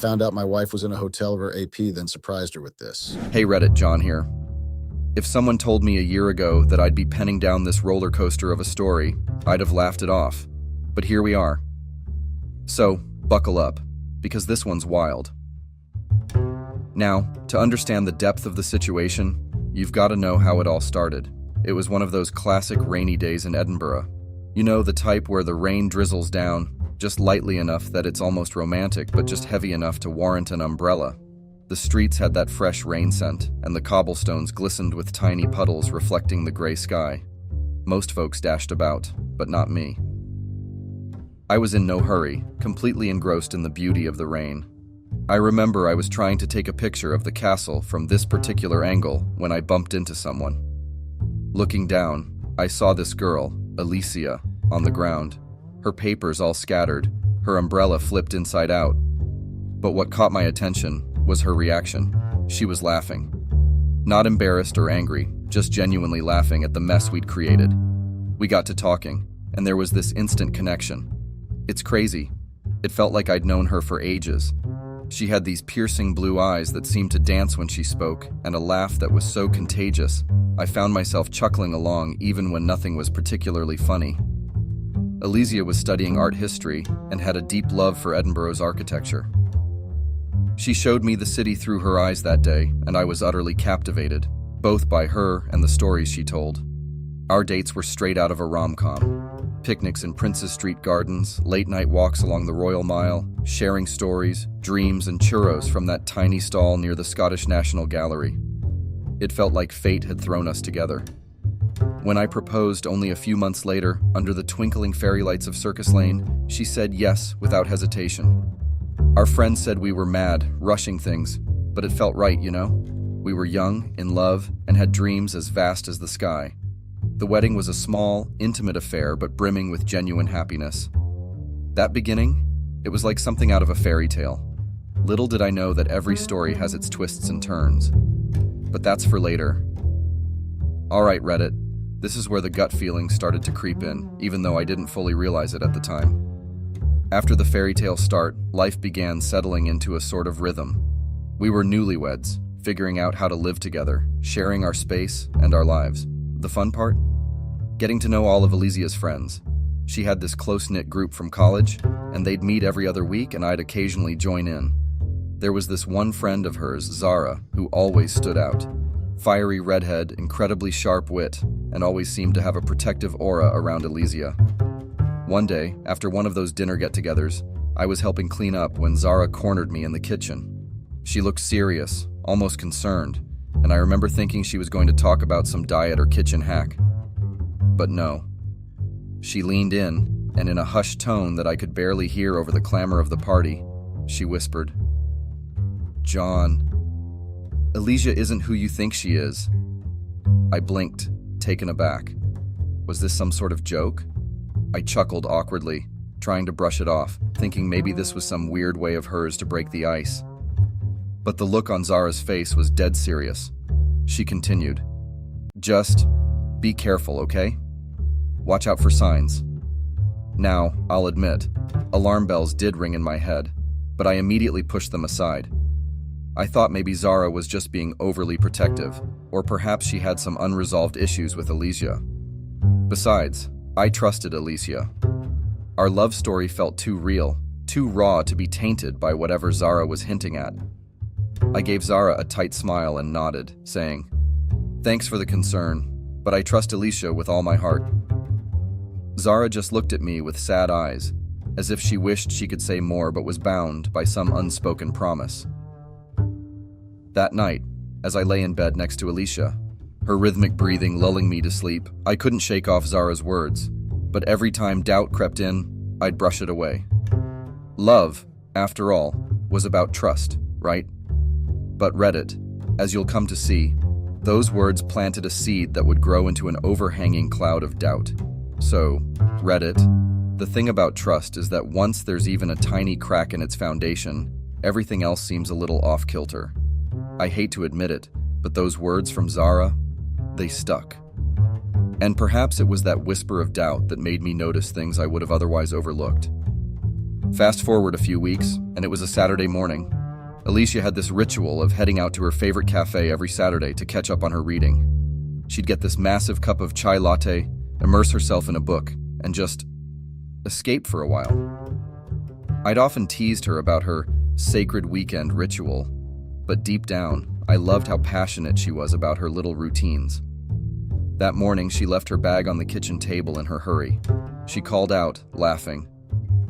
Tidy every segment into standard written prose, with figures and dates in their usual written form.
found out my wife was in a hotel over AP, then surprised her with this. Hey Reddit, John here. If someone told me a year ago that I'd be penning down this roller coaster of a story, I'd have laughed it off. But here we are. So, buckle up, because this one's wild. Now, to understand the depth of the situation, you've got to know how it all started. It was one of those classic rainy days in Edinburgh. You know, the type where the rain drizzles down, just lightly enough that it's almost romantic, but just heavy enough to warrant an umbrella. The streets had that fresh rain scent, and the cobblestones glistened with tiny puddles reflecting the gray sky. Most folks dashed about, but not me. I was in no hurry, completely engrossed in the beauty of the rain. I remember I was trying to take a picture of the castle from this particular angle when I bumped into someone. Looking down, I saw this girl, Olivia, on the ground. Her papers all scattered, her umbrella flipped inside out. But what caught my attention was her reaction. She was laughing. Not embarrassed or angry, just genuinely laughing at the mess we'd created. We got to talking, and there was this instant connection. It's crazy. It felt like I'd known her for ages. She had these piercing blue eyes that seemed to dance when she spoke, and a laugh that was so contagious, I found myself chuckling along even when nothing was particularly funny. Olivia was studying art history and had a deep love for Edinburgh's architecture. She showed me the city through her eyes that day, and I was utterly captivated, both by her and the stories she told. Our dates were straight out of a rom-com. Picnics in Princess Street gardens, late-night walks along the Royal Mile, sharing stories, dreams, and churros from that tiny stall near the Scottish National Gallery. It felt like fate had thrown us together. When I proposed only a few months later, under the twinkling fairy lights of Circus Lane, she said yes without hesitation. Our friends said we were mad, rushing things, but it felt right, you know? We were young, in love, and had dreams as vast as the sky. The wedding was a small, intimate affair, but brimming with genuine happiness. That beginning, it was like something out of a fairy tale. Little did I know that every story has its twists and turns. But that's for later. Alright, Reddit, this is where the gut feeling started to creep in, even though I didn't fully realize it at the time. After the fairy tale start, life began settling into a sort of rhythm. We were newlyweds, figuring out how to live together, sharing our space and our lives. The fun part? Getting to know all of Olivia's friends. She had this close-knit group from college, and they'd meet every other week and I'd occasionally join in. There was this one friend of hers, Zara, who always stood out. Fiery redhead, incredibly sharp wit, and always seemed to have a protective aura around Olivia. One day, after one of those dinner get-togethers, I was helping clean up when Zara cornered me in the kitchen. She looked serious, almost concerned, and I remember thinking she was going to talk about some diet or kitchen hack. But no. She leaned in, and in a hushed tone that I could barely hear over the clamor of the party, she whispered, "John, Olivia isn't who you think she is." I blinked, taken aback. Was this some sort of joke? I chuckled awkwardly, trying to brush it off, thinking maybe this was some weird way of hers to break the ice. But the look on Zara's face was dead serious. She continued, "Just be careful, okay? Watch out for signs." Now, I'll admit, alarm bells did ring in my head, but I immediately pushed them aside. I thought maybe Zara was just being overly protective, or perhaps she had some unresolved issues with Olivia. Besides, I trusted Olivia. Our love story felt too real, too raw to be tainted by whatever Zara was hinting at. I gave Zara a tight smile and nodded, saying, "Thanks for the concern, but I trust Olivia with all my heart." Zara just looked at me with sad eyes, as if she wished she could say more but was bound by some unspoken promise. That night, as I lay in bed next to Olivia, her rhythmic breathing lulling me to sleep, I couldn't shake off Zara's words, but every time doubt crept in, I'd brush it away. Love, after all, was about trust, right? But Reddit, as you'll come to see, those words planted a seed that would grow into an overhanging cloud of doubt. So, Reddit, the thing about trust is that once there's even a tiny crack in its foundation, everything else seems a little off-kilter. I hate to admit it, but those words from Zara, they stuck. And perhaps it was that whisper of doubt that made me notice things I would have otherwise overlooked. Fast forward a few weeks, and it was a Saturday morning. Alicia had this ritual of heading out to her favorite cafe every Saturday to catch up on her reading. She'd get this massive cup of chai latte, immerse herself in a book, and just escape for a while. I'd often teased her about her sacred weekend ritual, but deep down, I loved how passionate she was about her little routines. That morning, she left her bag on the kitchen table in her hurry. She called out, laughing,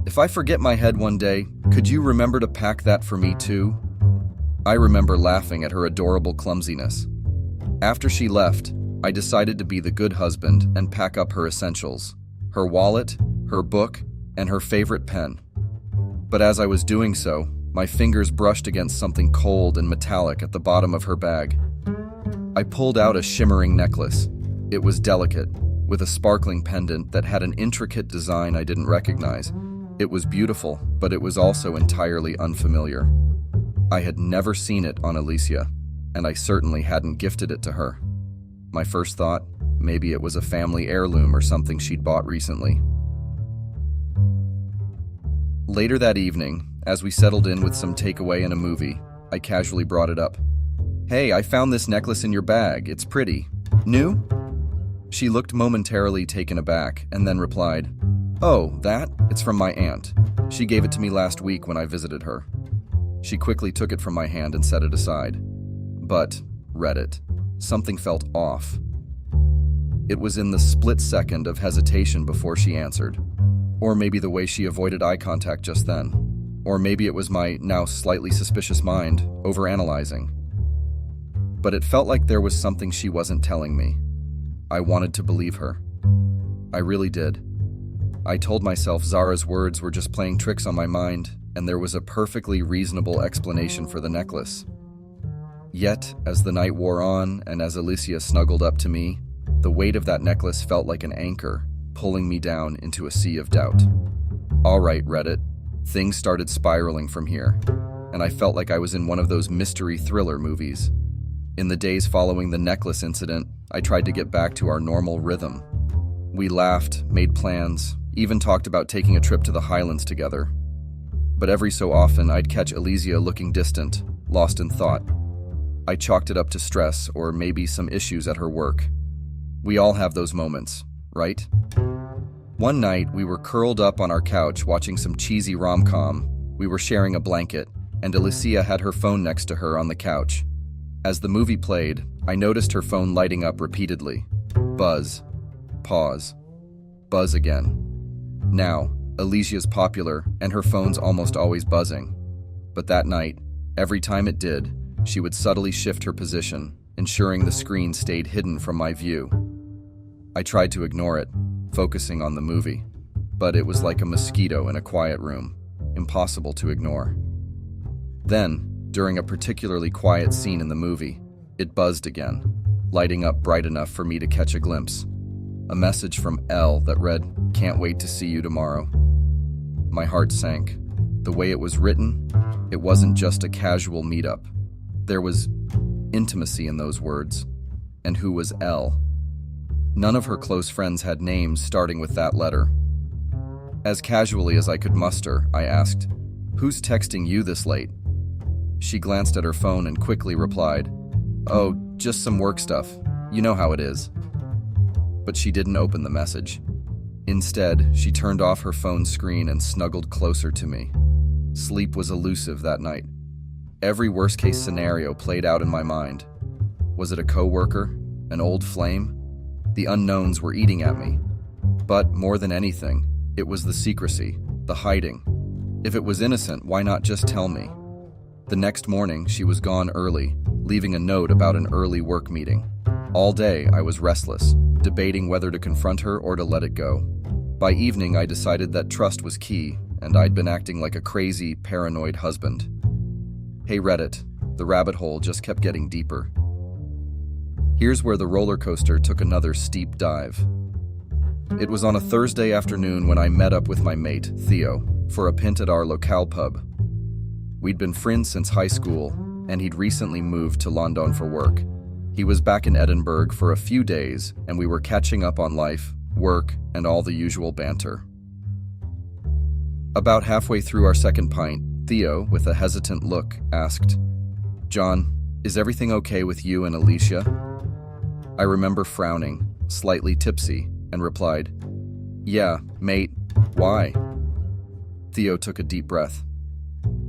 "If I forget my head one day, could you remember to pack that for me too?" I remember laughing at her adorable clumsiness. After she left, I decided to be the good husband and pack up her essentials, her wallet, her book, and her favorite pen. But as I was doing so, my fingers brushed against something cold and metallic at the bottom of her bag. I pulled out a shimmering necklace. It was delicate, with a sparkling pendant that had an intricate design I didn't recognize. It was beautiful, but it was also entirely unfamiliar. I had never seen it on Alicia, and I certainly hadn't gifted it to her. My first thought, maybe it was a family heirloom or something she'd bought recently. Later that evening, as we settled in with some takeaway and a movie, I casually brought it up. "Hey, I found this necklace in your bag. It's pretty. New?" She looked momentarily taken aback and then replied, "Oh, that? It's from my aunt. She gave it to me last week when I visited her." She quickly took it from my hand and set it aside. But, read it. Something felt off. It was in the split second of hesitation before she answered. Or maybe the way she avoided eye contact just then. Or maybe it was my now slightly suspicious mind overanalyzing. But it felt like there was something she wasn't telling me. I wanted to believe her. I really did. I told myself Zara's words were just playing tricks on my mind, and there was a perfectly reasonable explanation for the necklace. Yet, as the night wore on and as Alicia snuggled up to me, the weight of that necklace felt like an anchor, pulling me down into a sea of doubt. All right, Reddit. Things started spiraling from here, and I felt like I was in one of those mystery thriller movies. In the days following the necklace incident, I tried to get back to our normal rhythm. We laughed, made plans, even talked about taking a trip to the Highlands together. But every so often, I'd catch Alicia looking distant, lost in thought. I chalked it up to stress or maybe some issues at her work. We all have those moments, right? One night, we were curled up on our couch watching some cheesy rom-com. We were sharing a blanket, and Alicia had her phone next to her on the couch. As the movie played, I noticed her phone lighting up repeatedly. Buzz. Pause. Buzz again. Now, Alicia's popular, and her phone's almost always buzzing. But that night, every time it did, she would subtly shift her position, ensuring the screen stayed hidden from my view. I tried to ignore it, focusing on the movie, but it was like a mosquito in a quiet room, impossible to ignore. Then, during a particularly quiet scene in the movie, it buzzed again, lighting up bright enough for me to catch a glimpse. A message from Elle that read, "Can't wait to see you tomorrow." My heart sank. The way it was written, it wasn't just a casual meetup. There was intimacy in those words. And who was Elle? None of her close friends had names starting with that letter. As casually as I could muster, I asked, "Who's texting you this late?" She glanced at her phone and quickly replied, "Oh, just some work stuff. You know how it is." But she didn't open the message. Instead, she turned off her phone screen and snuggled closer to me. Sleep was elusive that night. Every worst-case scenario played out in my mind. Was it a coworker? An old flame? The unknowns were eating at me. But more than anything, it was the secrecy, the hiding. If it was innocent, why not just tell me? The next morning, she was gone early, leaving a note about an early work meeting. All day, I was restless, debating whether to confront her or to let it go. By evening, I decided that trust was key, and I'd been acting like a crazy, paranoid husband. Hey Reddit, the rabbit hole just kept getting deeper. Here's where the roller coaster took another steep dive. It was on a Thursday afternoon when I met up with my mate, Theo, for a pint at our locale pub. We'd been friends since high school, and he'd recently moved to London for work. He was back in Edinburgh for a few days, and we were catching up on life, work, and all the usual banter. About halfway through our second pint, Theo, with a hesitant look, asked, "John, is everything okay with you and Alicia?" I remember frowning, slightly tipsy, and replied, "Yeah, mate, why?" Theo took a deep breath.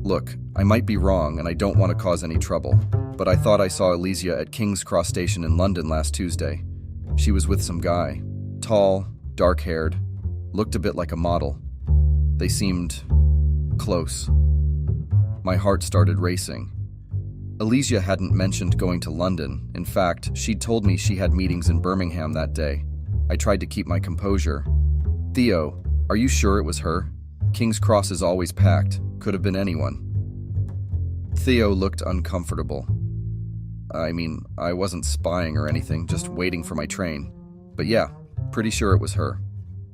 "Look, I might be wrong and I don't want to cause any trouble, but I thought I saw Alicia at King's Cross Station in London last Tuesday. She was with some guy. Tall, dark-haired, looked a bit like a model. They seemed close." My heart started racing. Alicia hadn't mentioned going to London. In fact, she'd told me she had meetings in Birmingham that day. I tried to keep my composure. "Theo, are you sure it was her? King's Cross is always packed. Could have been anyone." Theo looked uncomfortable. I mean, I wasn't spying or anything, just waiting for my train. But yeah, pretty sure it was her.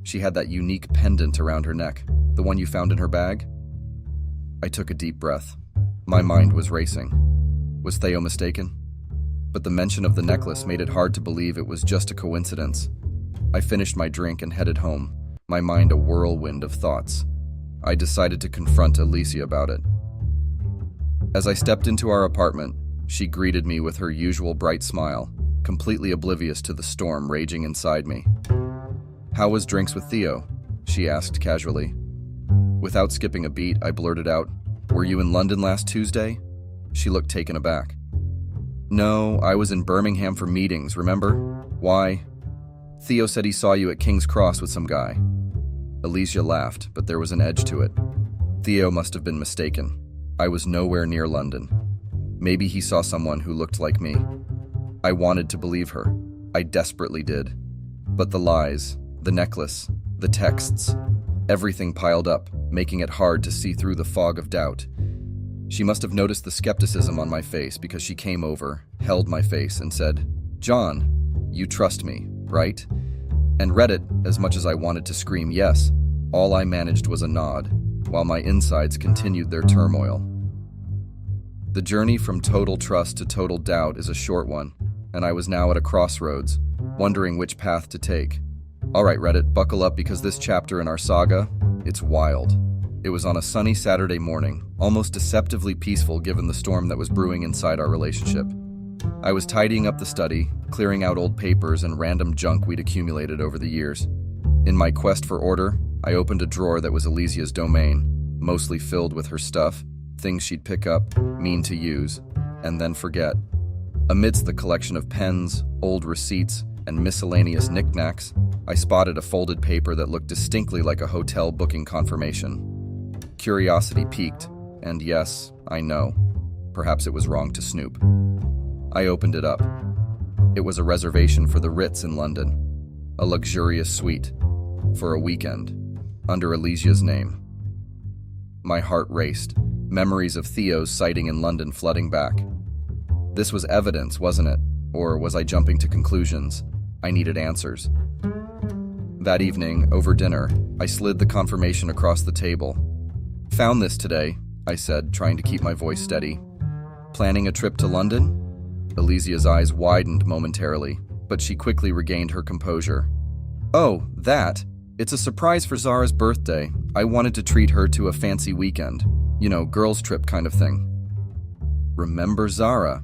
She had that unique pendant around her neck, the one you found in her bag. I took a deep breath. My mind was racing. Was Theo mistaken? But the mention of the necklace made it hard to believe it was just a coincidence. I finished my drink and headed home, my mind a whirlwind of thoughts. I decided to confront Alicia about it. As I stepped into our apartment, she greeted me with her usual bright smile, completely oblivious to the storm raging inside me. "How was drinks with Theo?" she asked casually. Without skipping a beat, I blurted out, "Were you in London last Tuesday?" She looked taken aback. "No, I was in Birmingham for meetings, remember? Why?" "Theo said he saw you at King's Cross with some guy." Alicia laughed, but there was an edge to it. Theo must have been mistaken. I was nowhere near London. Maybe he saw someone who looked like me. I wanted to believe her. I desperately did. But the lies, the necklace, the texts, everything piled up, making it hard to see through the fog of doubt. She must have noticed the skepticism on my face because she came over, held my face, and said, "John, you trust me, right?" And read it as much as I wanted to scream yes. All I managed was a nod, while my insides continued their turmoil. The journey from total trust to total doubt is a short one, and I was now at a crossroads, wondering which path to take. All right, Reddit, buckle up because this chapter in our saga, it's wild. It was on a sunny Saturday morning, almost deceptively peaceful given the storm that was brewing inside our relationship. I was tidying up the study, clearing out old papers and random junk we'd accumulated over the years. In my quest for order, I opened a drawer that was Alicia's domain, mostly filled with her stuff, things she'd pick up, mean to use, and then forget. Amidst the collection of pens, old receipts, and miscellaneous knickknacks, I spotted a folded paper that looked distinctly like a hotel booking confirmation. Curiosity piqued, and yes, I know, perhaps it was wrong to snoop. I opened it up. It was a reservation for the Ritz in London, a luxurious suite, for a weekend, under Alicia's name. My heart raced, memories of Theo's sighting in London flooding back. This was evidence, wasn't it? Or was I jumping to conclusions? I needed answers. That evening, over dinner, I slid the confirmation across the table. "Found this today," I said, trying to keep my voice steady. "Planning a trip to London?" Alicia's eyes widened momentarily, but she quickly regained her composure. "Oh, that. It's a surprise for Zara's birthday. I wanted to treat her to a fancy weekend. You know, girls' trip kind of thing." Remember Zara?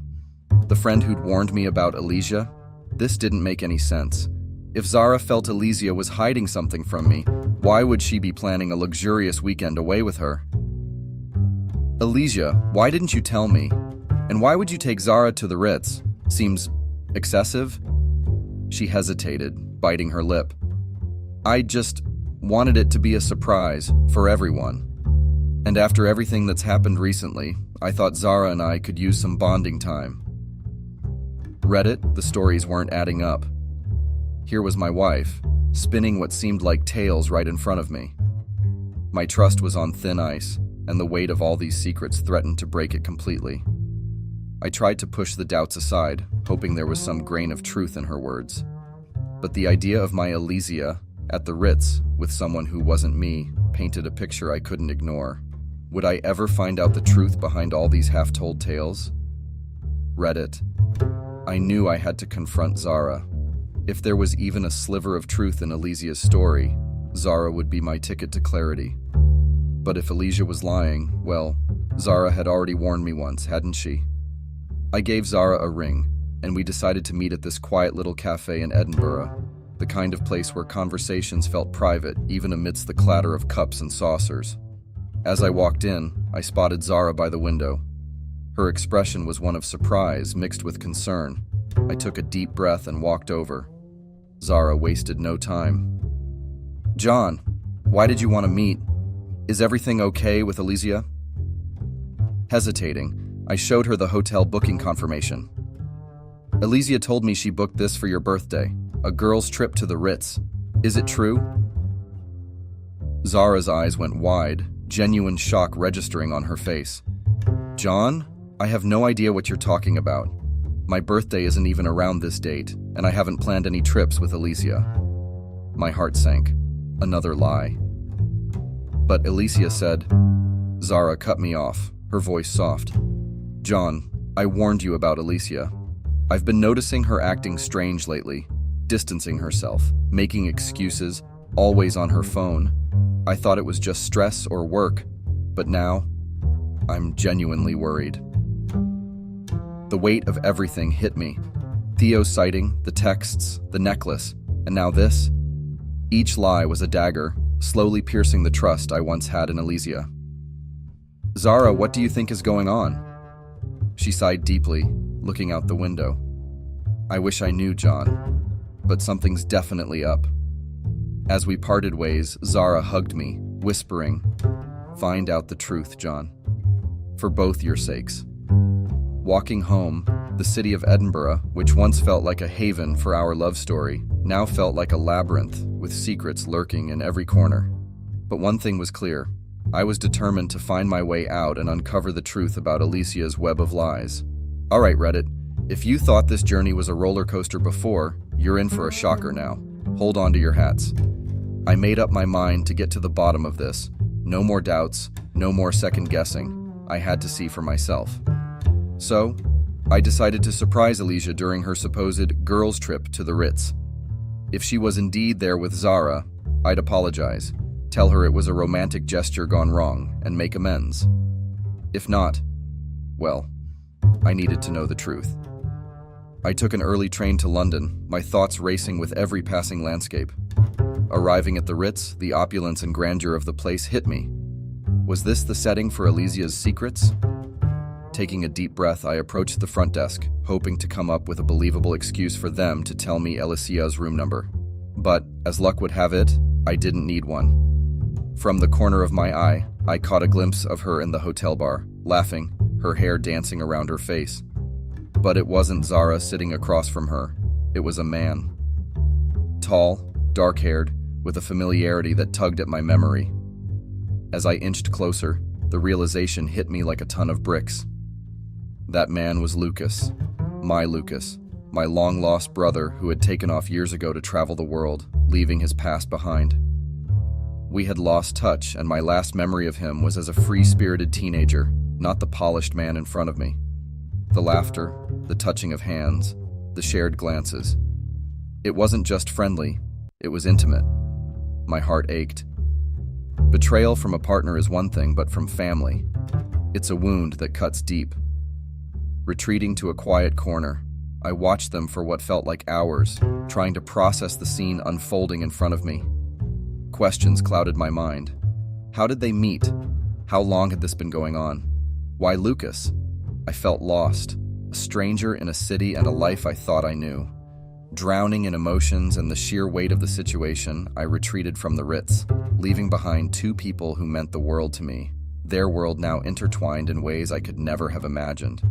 The friend who'd warned me about Alicia? This didn't make any sense. If Zara felt Alicia was hiding something from me, why would she be planning a luxurious weekend away with her? "Alicia, why didn't you tell me? And why would you take Zara to the Ritz? Seems excessive?" She hesitated, biting her lip. "I just wanted it to be a surprise for everyone. And after everything that's happened recently, I thought Zara and I could use some bonding time." Reddit, the stories weren't adding up. Here was my wife, spinning what seemed like tales right in front of me. My trust was on thin ice, and the weight of all these secrets threatened to break it completely. I tried to push the doubts aside, hoping there was some grain of truth in her words. But the idea of my Alicia at the Ritz with someone who wasn't me painted a picture I couldn't ignore. Would I ever find out the truth behind all these half-told tales? Reddit. I knew I had to confront Zara. If there was even a sliver of truth in Alicia's story, Zara would be my ticket to clarity. But if Alicia was lying, well, Zara had already warned me once, hadn't she? I gave Zara a ring, and we decided to meet at this quiet little cafe in Edinburgh, the kind of place where conversations felt private even amidst the clatter of cups and saucers. As I walked in, I spotted Zara by the window. Her expression was one of surprise mixed with concern. I took a deep breath and walked over. Zara wasted no time. "John, why did you want to meet? Is everything okay with Olivia?" Hesitating, I showed her the hotel booking confirmation. "Olivia told me she booked this for your birthday, a girl's trip to the Ritz. Is it true?" Zara's eyes went wide, genuine shock registering on her face. "John, I have no idea what you're talking about. My birthday isn't even around this date, and I haven't planned any trips with Olivia." My heart sank. Another lie. But Olivia said. Zara cut me off, her voice soft. "John, I warned you about Olivia. I've been noticing her acting strange lately, distancing herself, making excuses, always on her phone. I thought it was just stress or work, but now I'm genuinely worried." The weight of everything hit me. Theo's sighting, the texts, the necklace, and now this. Each lie was a dagger, slowly piercing the trust I once had in Olivia. "Zara, what do you think is going on?" She sighed deeply, looking out the window. "I wish I knew, John, but something's definitely up." As we parted ways, Zara hugged me, whispering, "Find out the truth, John. For both your sakes." Walking home, the city of Edinburgh, which once felt like a haven for our love story, now felt like a labyrinth with secrets lurking in every corner. But one thing was clear. I was determined to find my way out and uncover the truth about Alicia's web of lies. All right, Reddit, if you thought this journey was a roller coaster before, you're in for a shocker now. Hold on to your hats. I made up my mind to get to the bottom of this. No more doubts, no more second guessing. I had to see for myself. So, I decided to surprise Olivia during her supposed girls' trip to the Ritz. If she was indeed there with Zara, I'd apologize, tell her it was a romantic gesture gone wrong, and make amends. If not, well, I needed to know the truth. I took an early train to London, my thoughts racing with every passing landscape. Arriving at the Ritz, the opulence and grandeur of the place hit me. Was this the setting for Olivia's secrets? Taking a deep breath, I approached the front desk, hoping to come up with a believable excuse for them to tell me Alicia's room number. But, as luck would have it, I didn't need one. From the corner of my eye, I caught a glimpse of her in the hotel bar, laughing, her hair dancing around her face. But it wasn't Zara sitting across from her. It was a man. Tall, dark-haired, with a familiarity that tugged at my memory. As I inched closer, the realization hit me like a ton of bricks. That man was Lucas, my long-lost brother who had taken off years ago to travel the world, leaving his past behind. We had lost touch, and my last memory of him was as a free-spirited teenager, not the polished man in front of me. The laughter, the touching of hands, the shared glances. It wasn't just friendly, it was intimate. My heart ached. Betrayal from a partner is one thing, but from family, it's a wound that cuts deep. Retreating to a quiet corner, I watched them for what felt like hours, trying to process the scene unfolding in front of me. Questions clouded my mind. How did they meet? How long had this been going on? Why Lucas? I felt lost, a stranger in a city and a life I thought I knew. Drowning in emotions and the sheer weight of the situation, I retreated from the Ritz, leaving behind two people who meant the world to me, their world now intertwined in ways I could never have imagined.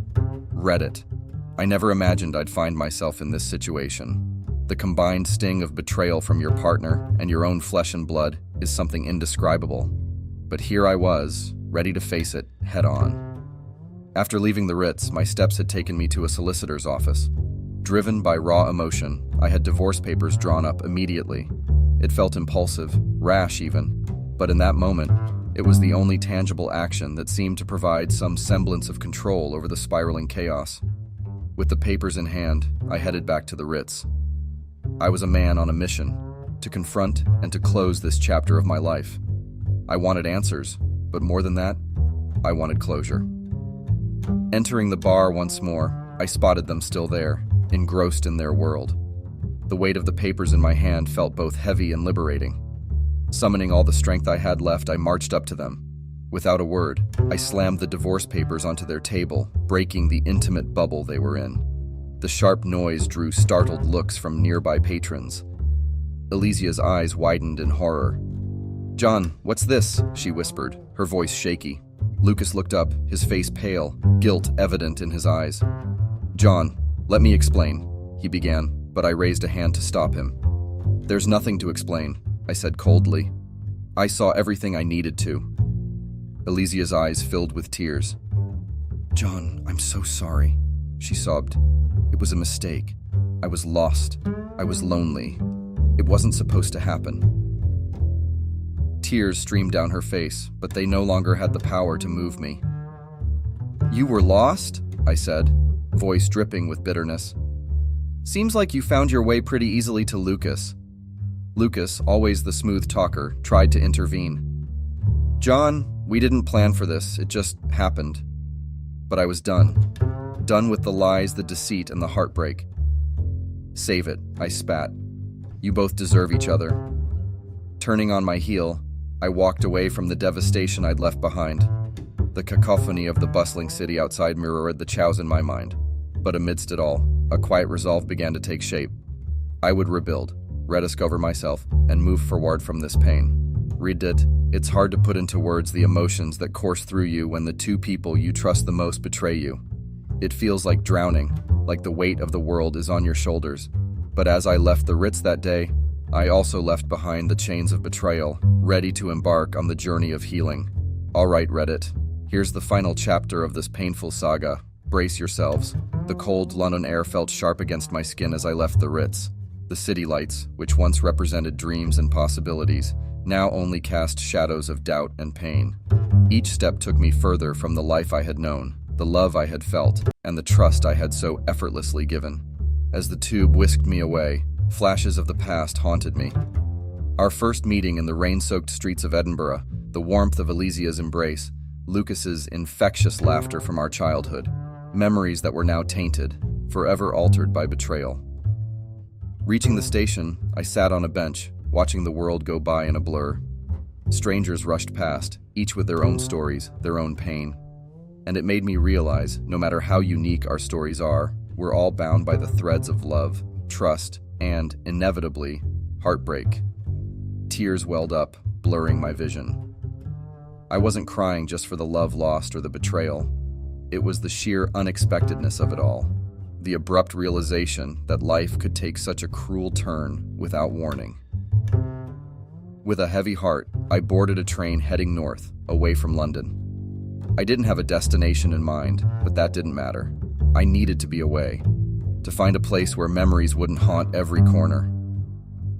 Reddit. I never imagined I'd find myself in this situation. The combined sting of betrayal from your partner and your own flesh and blood is something indescribable. But here I was, ready to face it head on. After leaving the Ritz, my steps had taken me to a solicitor's office. Driven by raw emotion, I had divorce papers drawn up immediately. It felt impulsive, rash even, but in that moment, it was the only tangible action that seemed to provide some semblance of control over the spiraling chaos. With the papers in hand, I headed back to the Ritz. I was a man on a mission, to confront and to close this chapter of my life. I wanted answers, but more than that, I wanted closure. Entering the bar once more, I spotted them still there, engrossed in their world. The weight of the papers in my hand felt both heavy and liberating. Summoning all the strength I had left, I marched up to them. Without a word, I slammed the divorce papers onto their table, breaking the intimate bubble they were in. The sharp noise drew startled looks from nearby patrons. Alicia's eyes widened in horror. "John, what's this?" she whispered, her voice shaky. Lucas looked up, his face pale, guilt evident in his eyes. "John, let me explain," he began, but I raised a hand to stop him. "There's nothing to explain," I said coldly. "I saw everything I needed to." Alicia's eyes filled with tears. "John, I'm so sorry," she sobbed. "It was a mistake. I was lost. I was lonely. It wasn't supposed to happen." Tears streamed down her face, but they no longer had the power to move me. "You were lost?" I said, voice dripping with bitterness. "Seems like you found your way pretty easily to Lucas." Lucas, always the smooth talker, tried to intervene. "John, we didn't plan for this, it just happened." But I was done. Done with the lies, the deceit, and the heartbreak. "Save it," I spat. "You both deserve each other." Turning on my heel, I walked away from the devastation I'd left behind. The cacophony of the bustling city outside mirrored the chows in my mind. But amidst it all, a quiet resolve began to take shape. I would rebuild, rediscover myself, and move forward from this pain. Read it. It's hard to put into words the emotions that course through you when the two people you trust the most betray you. It feels like drowning, like the weight of the world is on your shoulders. But as I left the Ritz that day, I also left behind the chains of betrayal, ready to embark on the journey of healing. All right, Reddit. Here's the final chapter of this painful saga. Brace yourselves. The cold London air felt sharp against my skin as I left the Ritz. The city lights, which once represented dreams and possibilities, now only cast shadows of doubt and pain. Each step took me further from the life I had known, the love I had felt, and the trust I had so effortlessly given. As the tube whisked me away, flashes of the past haunted me. Our first meeting in the rain-soaked streets of Edinburgh, the warmth of Alicia's embrace, Lucas's infectious laughter from our childhood, memories that were now tainted, forever altered by betrayal. Reaching the station, I sat on a bench, watching the world go by in a blur. Strangers rushed past, each with their own stories, their own pain. And it made me realize, no matter how unique our stories are, we're all bound by the threads of love, trust, and, inevitably, heartbreak. Tears welled up, blurring my vision. I wasn't crying just for the love lost or the betrayal. It was the sheer unexpectedness of it all. The abrupt realization that life could take such a cruel turn without warning. With a heavy heart, I boarded a train heading north, away from London. I didn't have a destination in mind, but that didn't matter. I needed to be away, to find a place where memories wouldn't haunt every corner.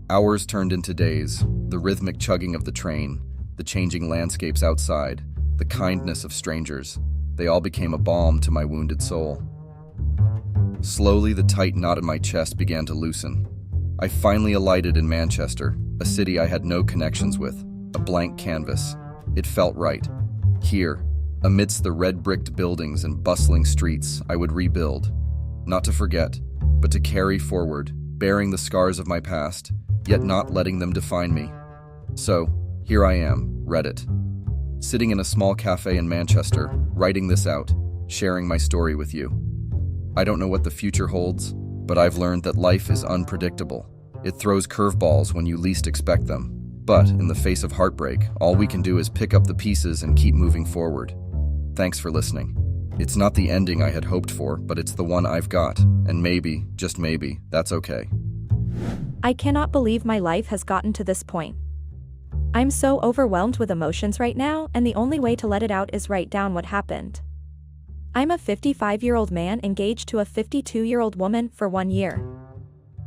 Hours turned into days, the rhythmic chugging of the train, the changing landscapes outside, the kindness of strangers. They all became a balm to my wounded soul. Slowly, the tight knot in my chest began to loosen. I finally alighted in Manchester, a city I had no connections with, a blank canvas. It felt right. Here, amidst the red-bricked buildings and bustling streets, I would rebuild. Not to forget, but to carry forward, bearing the scars of my past, yet not letting them define me. So, here I am, Reddit, sitting in a small cafe in Manchester, writing this out, sharing my story with you. I don't know what the future holds, but I've learned that life is unpredictable. It throws curveballs when you least expect them. But in the face of heartbreak, all we can do is pick up the pieces and keep moving forward. Thanks for listening. It's not the ending I had hoped for, but it's the one I've got, and maybe, just maybe, that's okay. I cannot believe my life has gotten to this point. I'm so overwhelmed with emotions right now, and the only way to let it out is write down what happened. I'm a 55-year-old man engaged to a 52-year-old woman for 1 year.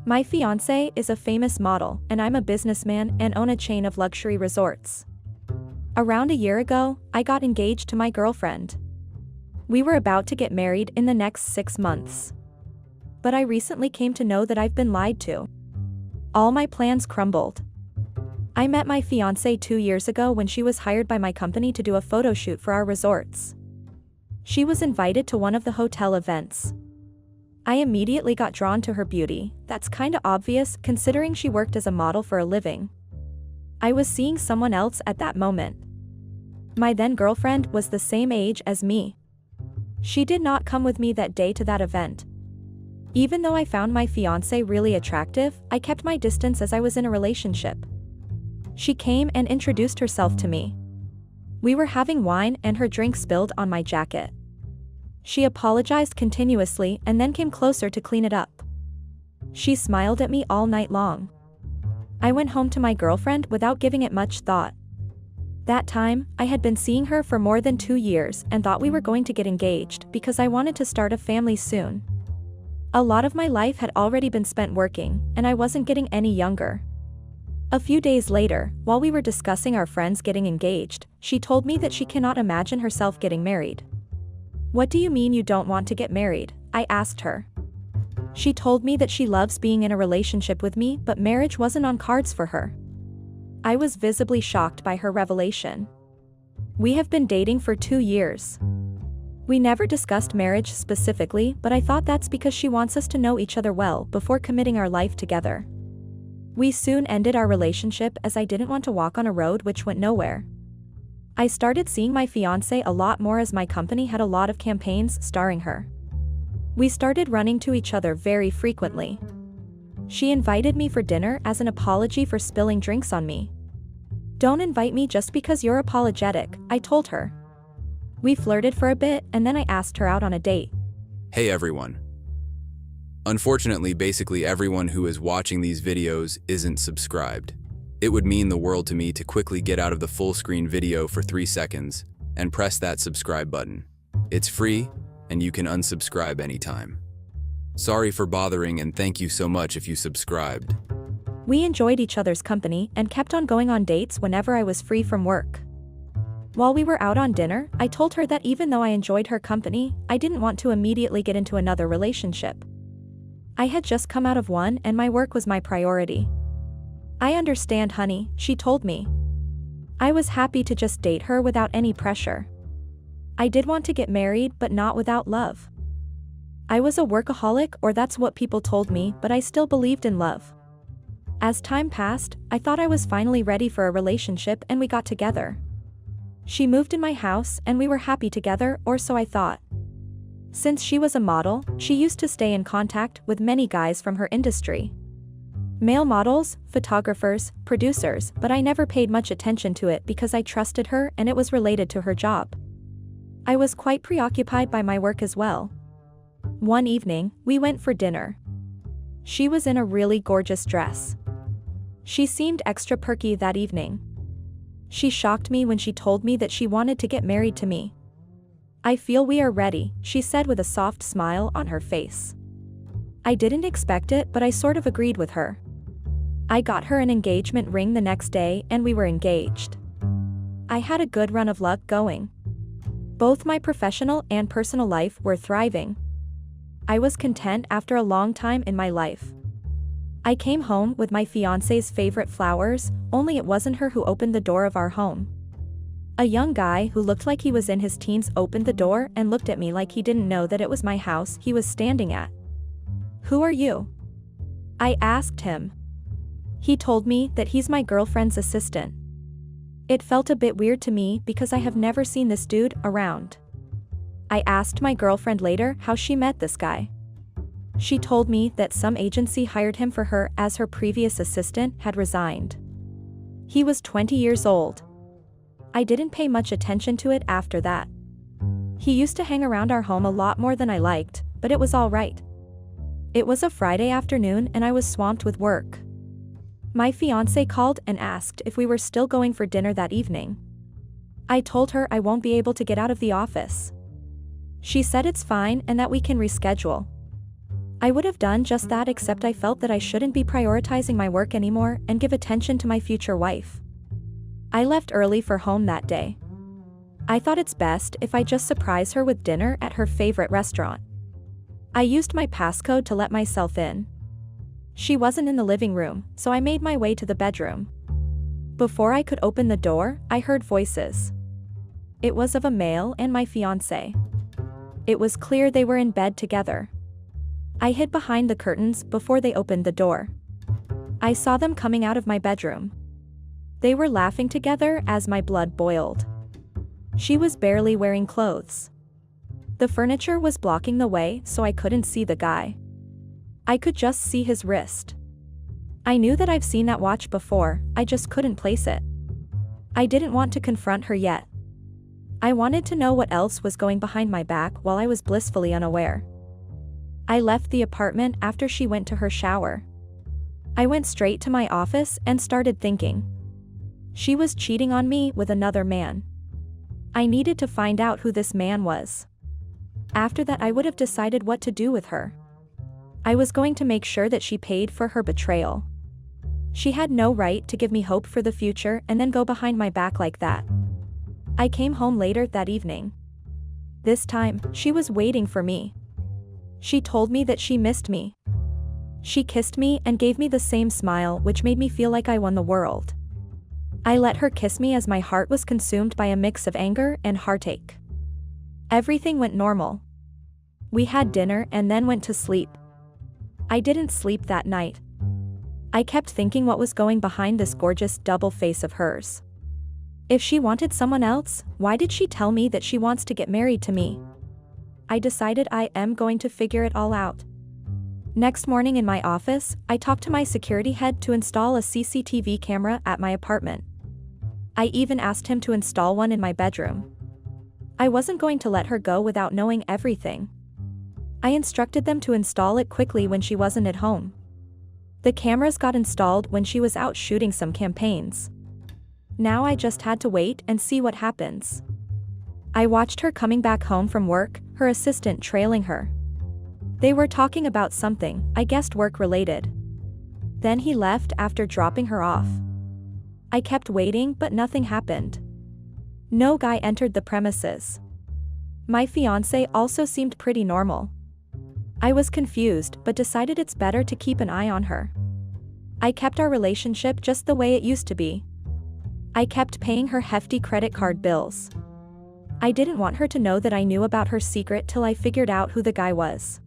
My fiancé is a famous model, and I'm a businessman and own a chain of luxury resorts. Around a year ago, I got engaged to my girlfriend. We were about to get married in the next 6 months. But I recently came to know that I've been lied to. All my plans crumbled. I met my fiancé 2 years ago when she was hired by my company to do a photo shoot for our resorts. She was invited to one of the hotel events. I immediately got drawn to her beauty. That's kinda obvious considering she worked as a model for a living. I was seeing someone else at that moment. My then girlfriend was the same age as me. She did not come with me that day to that event. Even though I found my fiancé really attractive, I kept my distance as I was in a relationship. She came and introduced herself to me. We were having wine and her drink spilled on my jacket. She apologized continuously and then came closer to clean it up. She smiled at me all night long. I went home to my girlfriend without giving it much thought. That time, I had been seeing her for more than 2 years and thought we were going to get engaged because I wanted to start a family soon. A lot of my life had already been spent working, and I wasn't getting any younger. A few days later, while we were discussing our friends getting engaged, she told me that she cannot imagine herself getting married. "What do you mean you don't want to get married?" I asked her. She told me that she loves being in a relationship with me, but marriage wasn't on cards for her. I was visibly shocked by her revelation. We have been dating for 2 years. We never discussed marriage specifically, but I thought that's because she wants us to know each other well before committing our life together. We soon ended our relationship as I didn't want to walk on a road which went nowhere. I started seeing my fiancé a lot more as my company had a lot of campaigns starring her. We started running to each other very frequently. She invited me for dinner as an apology for spilling drinks on me. "Don't invite me just because you're apologetic," I told her. We flirted for a bit and then I asked her out on a date. Hey everyone. Unfortunately, basically everyone who is watching these videos isn't subscribed. It would mean the world to me to quickly get out of the full screen video for 3 seconds and press that subscribe button. It's free and you can unsubscribe anytime. Sorry for bothering and thank you so much if you subscribed. We enjoyed each other's company and kept on going on dates whenever I was free from work. While we were out on dinner, I told her that even though I enjoyed her company, I didn't want to immediately get into another relationship. I had just come out of one and my work was my priority. "I understand, honey," she told me. I was happy to just date her without any pressure. I did want to get married, but not without love. I was a workaholic, or that's what people told me, but I still believed in love. As time passed, I thought I was finally ready for a relationship and we got together. She moved in my house and we were happy together, or so I thought. Since she was a model, she used to stay in contact with many guys from her industry. Male models, photographers, producers, but I never paid much attention to it because I trusted her and it was related to her job. I was quite preoccupied by my work as well. One evening, we went for dinner. She was in a really gorgeous dress. She seemed extra perky that evening. She shocked me when she told me that she wanted to get married to me. "I feel we are ready," she said with a soft smile on her face. I didn't expect it, but I sort of agreed with her. I got her an engagement ring the next day and we were engaged. I had a good run of luck going. Both my professional and personal life were thriving. I was content after a long time in my life. I came home with my fiancé's favorite flowers, only it wasn't her who opened the door of our home. A young guy who looked like he was in his teens opened the door and looked at me like he didn't know that it was my house he was standing at. "Who are you?" I asked him. He told me that he's my girlfriend's assistant. It felt a bit weird to me because I have never seen this dude around. I asked my girlfriend later how she met this guy. She told me that some agency hired him for her as her previous assistant had resigned. He was 20 years old. I didn't pay much attention to it after that. He used to hang around our home a lot more than I liked, but it was all right. It was a Friday afternoon and I was swamped with work. My fiancé called and asked if we were still going for dinner that evening. I told her I won't be able to get out of the office. She said it's fine and that we can reschedule. I would have done just that, except I felt that I shouldn't be prioritizing my work anymore and give attention to my future wife. I left early for home that day. I thought it's best if I just surprise her with dinner at her favorite restaurant. I used my passcode to let myself in. She wasn't in the living room, so I made my way to the bedroom. Before I could open the door, I heard voices. It was of a male and my fiancé. It was clear they were in bed together. I hid behind the curtains before they opened the door. I saw them coming out of my bedroom. They were laughing together as my blood boiled. She was barely wearing clothes. The furniture was blocking the way, so I couldn't see the guy. I could just see his wrist. I knew that I've seen that watch before, I just couldn't place it. I didn't want to confront her yet. I wanted to know what else was going behind my back while I was blissfully unaware. I left the apartment after she went to her shower. I went straight to my office and started thinking. She was cheating on me with another man. I needed to find out who this man was. After that, I would have decided what to do with her. I was going to make sure that she paid for her betrayal. She had no right to give me hope for the future and then go behind my back like that. I came home later that evening. This time, she was waiting for me. She told me that she missed me. She kissed me and gave me the same smile, which made me feel like I won the world. I let her kiss me as my heart was consumed by a mix of anger and heartache. Everything went normal. We had dinner and then went to sleep. I didn't sleep that night. I kept thinking what was going behind this gorgeous double face of hers. If she wanted someone else, why did she tell me that she wants to get married to me? I decided I am going to figure it all out. Next morning in my office, I talked to my security head to install a CCTV camera at my apartment. I even asked him to install one in my bedroom. I wasn't going to let her go without knowing everything. I instructed them to install it quickly when she wasn't at home. The cameras got installed when she was out shooting some campaigns. Now I just had to wait and see what happens. I watched her coming back home from work, her assistant trailing her. They were talking about something, I guessed work-related. Then he left after dropping her off. I kept waiting, but nothing happened. No guy entered the premises. My fiancé also seemed pretty normal. I was confused, but decided it's better to keep an eye on her. I kept our relationship just the way it used to be. I kept paying her hefty credit card bills. I didn't want her to know that I knew about her secret till I figured out who the guy was.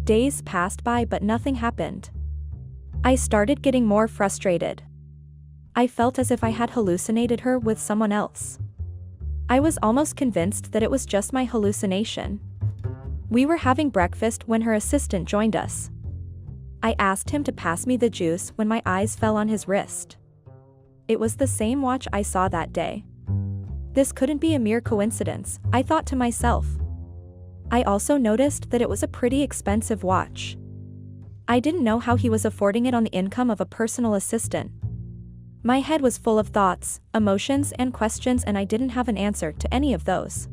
Days passed by, but nothing happened. I started getting more frustrated. I felt as if I had hallucinated her with someone else. I was almost convinced that it was just my hallucination. We were having breakfast when her assistant joined us. I asked him to pass me the juice when my eyes fell on his wrist. It was the same watch I saw that day. This couldn't be a mere coincidence, I thought to myself. I also noticed that it was a pretty expensive watch. I didn't know how he was affording it on the income of a personal assistant. My head was full of thoughts, emotions, and questions, and I didn't have an answer to any of those.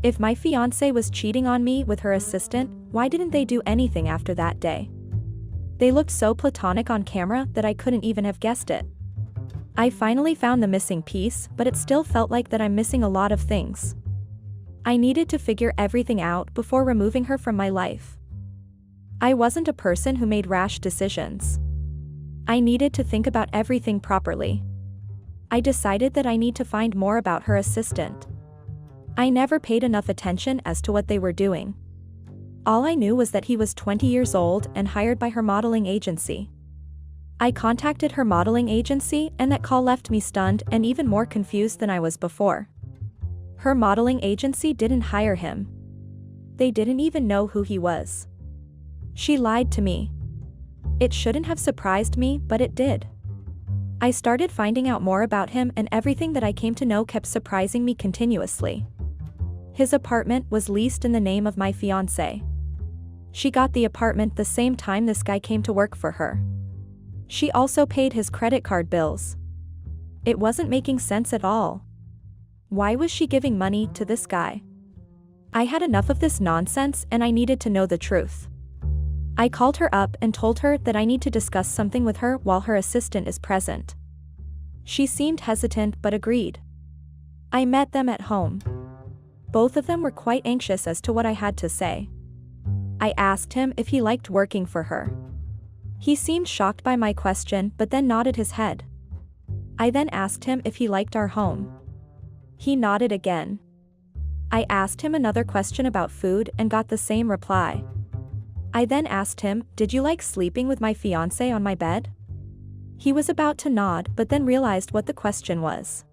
If my fiancé was cheating on me with her assistant, why didn't they do anything after that day? They looked so platonic on camera that I couldn't even have guessed it. I finally found the missing piece, but it still felt like that I'm missing a lot of things. I needed to figure everything out before removing her from my life. I wasn't a person who made rash decisions. I needed to think about everything properly. I decided that I need to find more about her assistant. I never paid enough attention as to what they were doing. All I knew was that he was 20 years old and hired by her modeling agency. I contacted her modeling agency, and that call left me stunned and even more confused than I was before. Her modeling agency didn't hire him. They didn't even know who he was. She lied to me. It shouldn't have surprised me, but it did. I started finding out more about him, and everything that I came to know kept surprising me continuously. His apartment was leased in the name of my fiancé. She got the apartment the same time this guy came to work for her. She also paid his credit card bills. It wasn't making sense at all. Why was she giving money to this guy? I had enough of this nonsense and I needed to know the truth. I called her up and told her that I need to discuss something with her while her assistant is present. She seemed hesitant but agreed. I met them at home. Both of them were quite anxious as to what I had to say. I asked him if he liked working for her. He seemed shocked by my question but then nodded his head. I then asked him if he liked our home. He nodded again. I asked him another question about food and got the same reply. I then asked him, "Did you like sleeping with my fiancé on my bed?" He was about to nod but then realized what the question was.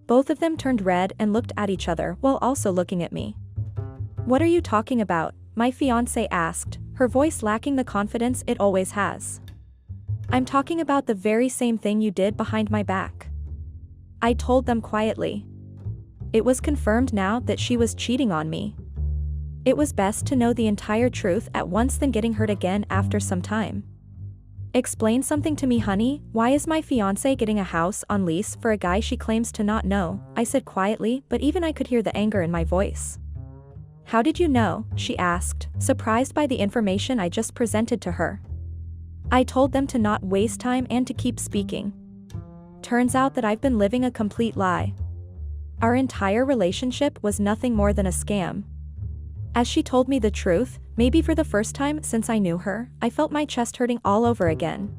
Both of them turned red and looked at each other while also looking at me. "What are you talking about?" my fiancé asked, her voice lacking the confidence it always has. "I'm talking about the very same thing you did behind my back," I told them quietly. It was confirmed now that she was cheating on me. It was best to know the entire truth at once than getting hurt again after some time. "Explain something to me, honey. Why is my fiancé getting a house on lease for a guy she claims to not know?" I said quietly, but even I could hear the anger in my voice. "How did you know?" she asked, surprised by the information I just presented to her. I told them to not waste time and to keep speaking. Turns out that I've been living a complete lie. Our entire relationship was nothing more than a scam. As she told me the truth, maybe for the first time since I knew her, I felt my chest hurting all over again.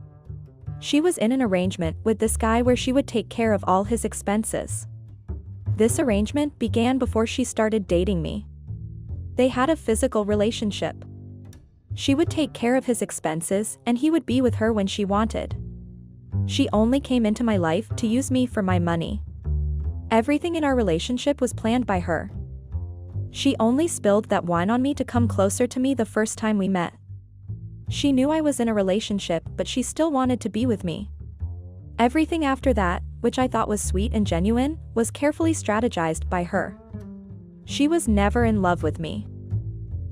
She was in an arrangement with this guy where she would take care of all his expenses. This arrangement began before she started dating me. They had a physical relationship. She would take care of his expenses and he would be with her when she wanted. She only came into my life to use me for my money. Everything in our relationship was planned by her. She only spilled that wine on me to come closer to me the first time we met. She knew I was in a relationship, but she still wanted to be with me. Everything after that, which I thought was sweet and genuine, was carefully strategized by her. She was never in love with me.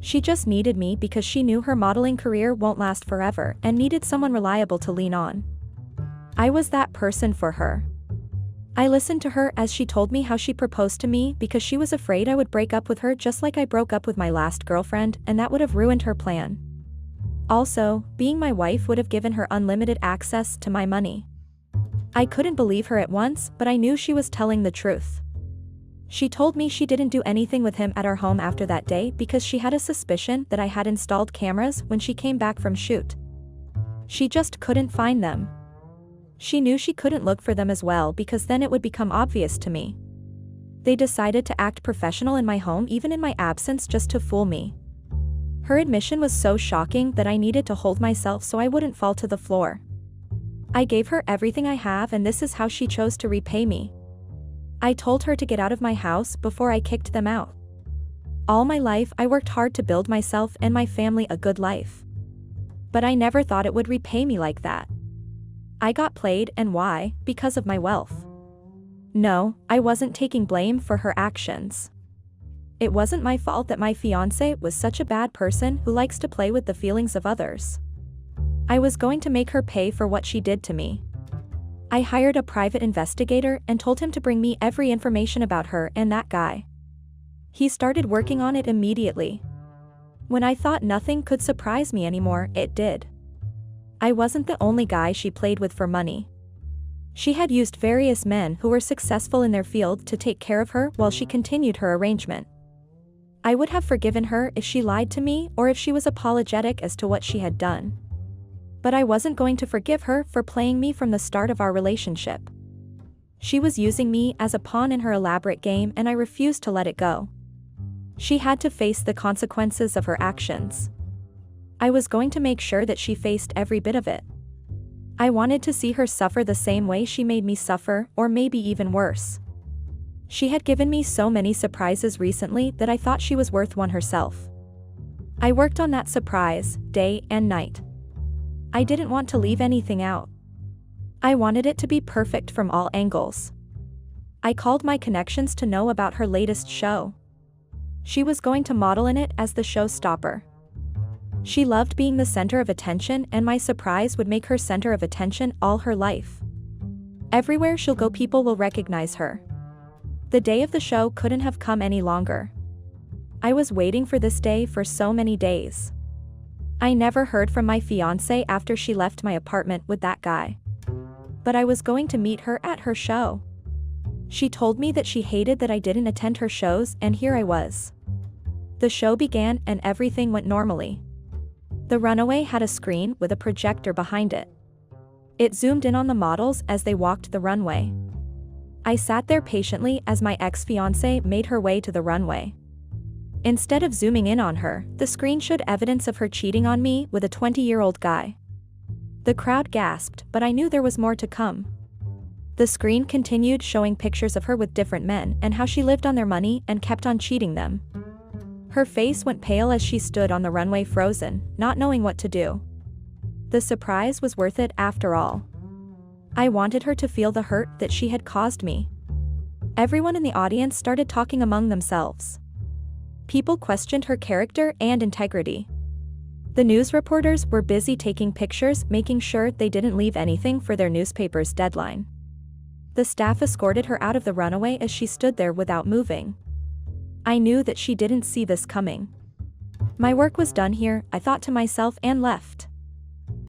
She just needed me because she knew her modeling career won't last forever and needed someone reliable to lean on. I was that person for her. I listened to her as she told me how she proposed to me because she was afraid I would break up with her just like I broke up with my last girlfriend, and that would have ruined her plan. Also, being my wife would have given her unlimited access to my money. I couldn't believe her at once, but I knew she was telling the truth. She told me she didn't do anything with him at our home after that day because she had a suspicion that I had installed cameras when she came back from shoot. She just couldn't find them. She knew she couldn't look for them as well because then it would become obvious to me. They decided to act professional in my home even in my absence just to fool me. Her admission was so shocking that I needed to hold myself so I wouldn't fall to the floor. I gave her everything I have and this is how she chose to repay me. I told her to get out of my house before I kicked them out. All my life I worked hard to build myself and my family a good life. But I never thought it would repay me like that. I got played, and why? Because of my wealth. No, I wasn't taking blame for her actions. It wasn't my fault that my fiancé was such a bad person who likes to play with the feelings of others. I was going to make her pay for what she did to me. I hired a private investigator and told him to bring me every information about her and that guy. He started working on it immediately. When I thought nothing could surprise me anymore, it did. I wasn't the only guy she played with for money. She had used various men who were successful in their field to take care of her while she continued her arrangement. I would have forgiven her if she lied to me or if she was apologetic as to what she had done. But I wasn't going to forgive her for playing me from the start of our relationship. She was using me as a pawn in her elaborate game and I refused to let it go. She had to face the consequences of her actions. I was going to make sure that she faced every bit of it. I wanted to see her suffer the same way she made me suffer, or maybe even worse. She had given me so many surprises recently that I thought she was worth one herself. I worked on that surprise, day and night. I didn't want to leave anything out. I wanted it to be perfect from all angles. I called my connections to know about her latest show. She was going to model in it as the showstopper. She loved being the center of attention, and my surprise would make her center of attention all her life. Everywhere she'll go, people will recognize her. The day of the show couldn't have come any longer. I was waiting for this day for so many days. I never heard from my fiancé after she left my apartment with that guy. But I was going to meet her at her show. She told me that she hated that I didn't attend her shows, and here I was. The show began and everything went normally. The runaway had a screen with a projector behind it. It zoomed in on the models as they walked the runway. I sat there patiently as my ex-fiancé made her way to the runway. Instead of zooming in on her, the screen showed evidence of her cheating on me with a 20-year-old guy. The crowd gasped, but I knew there was more to come. The screen continued showing pictures of her with different men and how she lived on their money and kept on cheating them. Her face went pale as she stood on the runway frozen, not knowing what to do. The surprise was worth it after all. I wanted her to feel the hurt that she had caused me. Everyone in the audience started talking among themselves. People questioned her character and integrity. The news reporters were busy taking pictures, making sure they didn't leave anything for their newspaper's deadline. The staff escorted her out of the runway as she stood there without moving. I knew that she didn't see this coming. My work was done here, I thought to myself, and left.